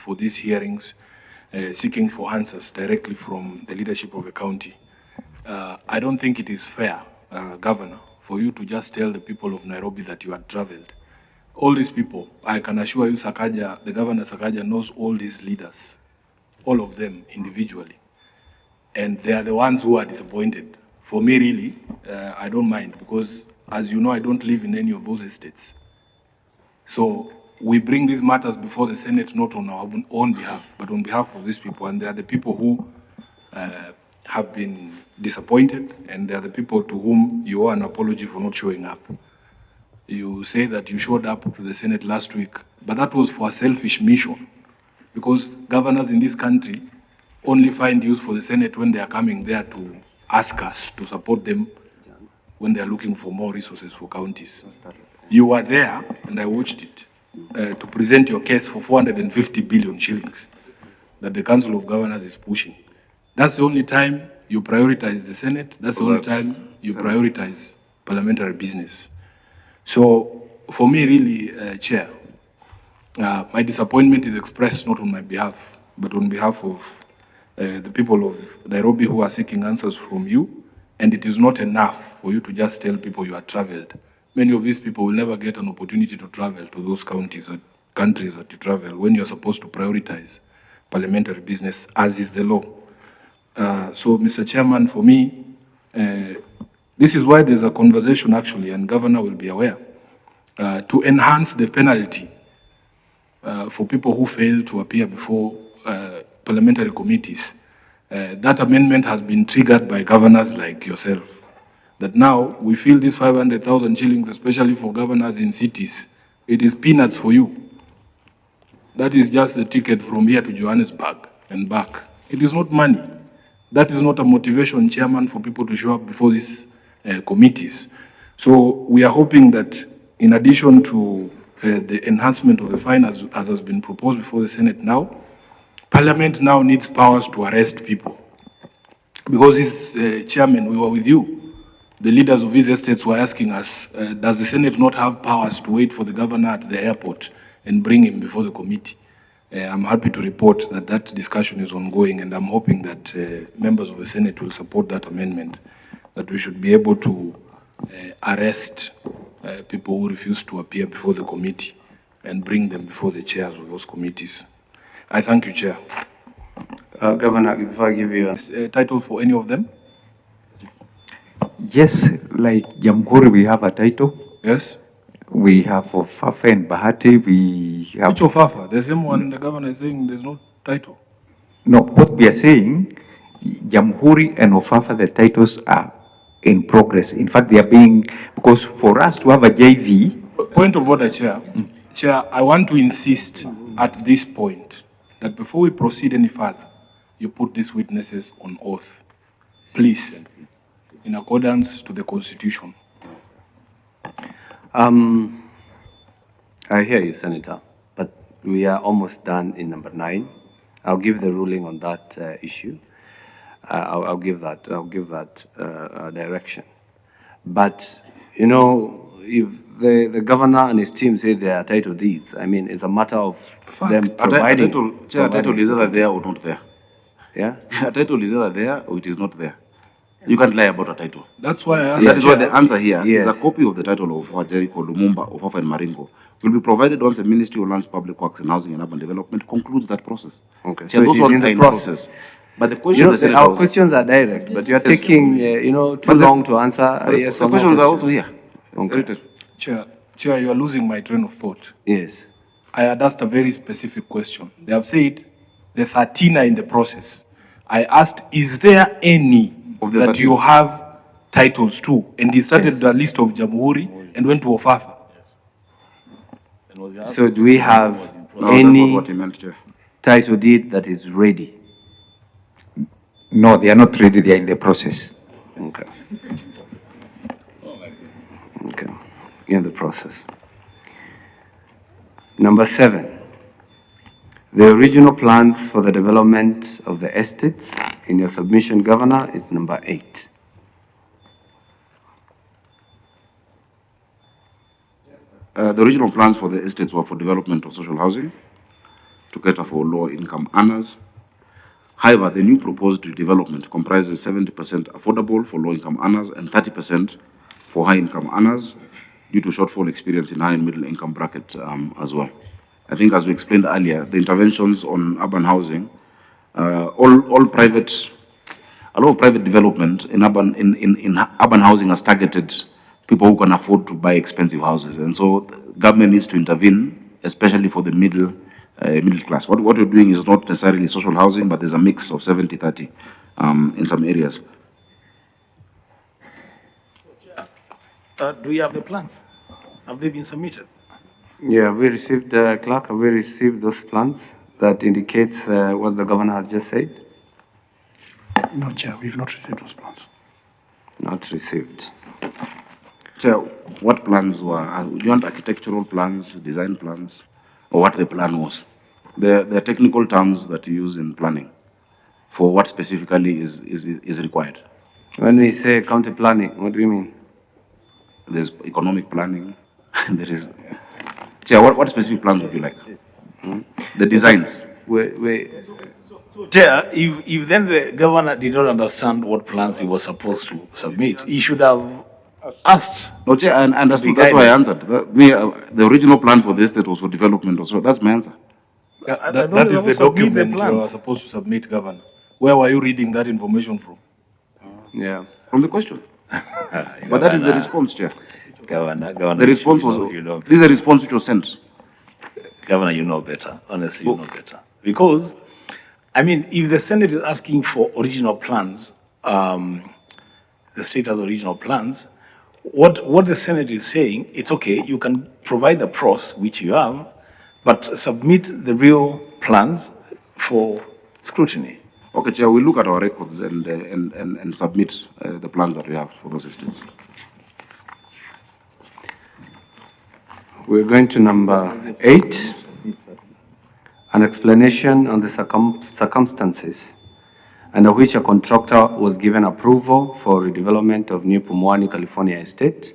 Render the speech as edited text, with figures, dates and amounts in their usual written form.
for these hearings, seeking for answers directly from the leadership of the county. I don't think it is fair, Governor, for you to just tell the people of Nairobi that you had traveled. All these people, I can assure you, Sakaja, the Governor Sakaja knows all these leaders, all of them individually. And they are the ones who are disappointed. For me, really, I don't mind because, as you know, I don't live in any of those estates. So we bring these matters before the Senate, not on our own behalf, but on behalf of these people. And they are the people who have been disappointed, and they are the people to whom you owe an apology for not showing up. You say that you showed up to the Senate last week, but that was for a selfish mission, because governors in this country only find use for the Senate when they are coming there to ask us to support them when they are looking for more resources for counties. You were there, and I watched it, to present your case for 450 billion shillings that the Council of Governors is pushing. That's the only time you prioritize the Senate. That's the only time you prioritize parliamentary business. So, for me, really, Chair, my disappointment is expressed not on my behalf, but on behalf of the people of Nairobi who are seeking answers from you. And it is not enough for you to just tell people you have traveled. Many of these people will never get an opportunity to travel to those counties or countries that you travel when you're supposed to prioritize parliamentary business, as is the law. So, Mr. Chairman, for me, this is why there's a conversation, actually, and Governor will be aware, to enhance the penalty for people who fail to appear before parliamentary committees. That amendment has been triggered by governors like yourself. That now we feel this 500,000 shillings, especially for governors in cities, it is peanuts for you. That is just a ticket from here to Johannesburg and back. It is not money. That is not a motivation, Chairman, for people to show up before these committees. So we are hoping that in addition to the enhancement of the fine as has been proposed before the Senate now, Parliament now needs powers to arrest people. Because this, Chairman, we were with you. The leaders of these estates were asking us, does the Senate not have powers to wait for the governor at the airport and bring him before the committee? I'm happy to report that that discussion is ongoing, and I'm hoping that members of the Senate will support that amendment, that we should be able to arrest people who refuse to appear before the committee and bring them before the chairs of those committees. I thank you, Chair. Governor, before I give you a title for any of them? Yes, like Jamhuri, we have a title. Yes. We have for Fafa and Bahati, we have... Which of Fafa? The same one the governor is saying there's no title. No, what we are saying, Jamhuri and Ofafa, the titles are in progress. In fact, they are being, because for us to have a JV... Point of order, Chair. Chair, I want to insist at this point that before we proceed any further, you put these witnesses on oath. Please, in accordance to the Constitution. I hear you, Senator, but we are almost done in number 9. I'll give the ruling on that issue. I'll give that direction. But, you know, if the governor and his team say they are title deeds, I mean, it's a matter of them providing. A title is either there or not there. Yeah? A title is either there or it is not there. You can't lie about a title. That's why I asked. That is why the answer here is Yes. a copy of the title of Jericho, Lumumba, of Fafa and Maringo will be provided once the Ministry of Lands, Public Works and Housing and Urban Development concludes that process. Okay, So so those it is ones in are the in process. But the You question know, the Senator our was- questions are direct, but you are Yes. taking, too long to answer. Yes the or no questions are question. also here. Okay. Chair, you are losing my train of thought. Yes. I had asked a very specific question. They have said the 13 are in the process. I asked, is there any Of the that 13? you have titles to? And he started the list of Jamhuri and went to Ofafa. So do we have No, that's not any what he meant, Chair. title deed that is ready? No, they are not ready, they are in the process. Okay. Okay, in the process. Number 7, the original plans for the development of the estates in your submission, Governor, is number 8. The original plans for the estates were for development of social housing, to cater for low-income earners. However, the new proposed redevelopment comprises 70% affordable for low-income earners and 30% for high-income earners due to shortfall experience in high and middle-income bracket as well. I think, as we explained earlier, the interventions on urban housing, a lot of private development in urban housing has targeted people who can afford to buy expensive houses, and so the government needs to intervene, especially for the middle class. What we're doing is not necessarily social housing, but there's a mix of 70-30 in some areas. Do we have the plans? Have they been submitted? Yeah, we received, Clerk, have we received those plans that indicates what the governor has just said? No, Chair, we've not received those plans. Not received. Chair, what plans were, do you want architectural plans, design plans, or what the plan was? The technical terms that you use in planning for what specifically is required. When we say county planning, what do you mean? There's economic planning, there is... Chair, what specific plans would you like? The designs. Chair, if then the governor did not understand what plans he was supposed to submit, he should have asked. No, Chair, I understood. That's why I answered. The original plan for the estate was for development also. That's my answer. That is the document you are supposed to submit, Governor. Where were you reading that information from? Yeah. From the question. But that is the response, Chair. Governor, The response was, this is the response which was sent. Governor, you know better. Honestly, you know better. Because, I mean, if the Senate is asking for original plans, the state has original plans, what the Senate is saying, it's okay, you can provide the pros, which you have, but submit the real plans for scrutiny. Okay, Chair, we'll look at our records and submit the plans that we have for those estates. We're going to number 8, an explanation on the circumstances under which a contractor was given approval for redevelopment of New Pumwani, California estate.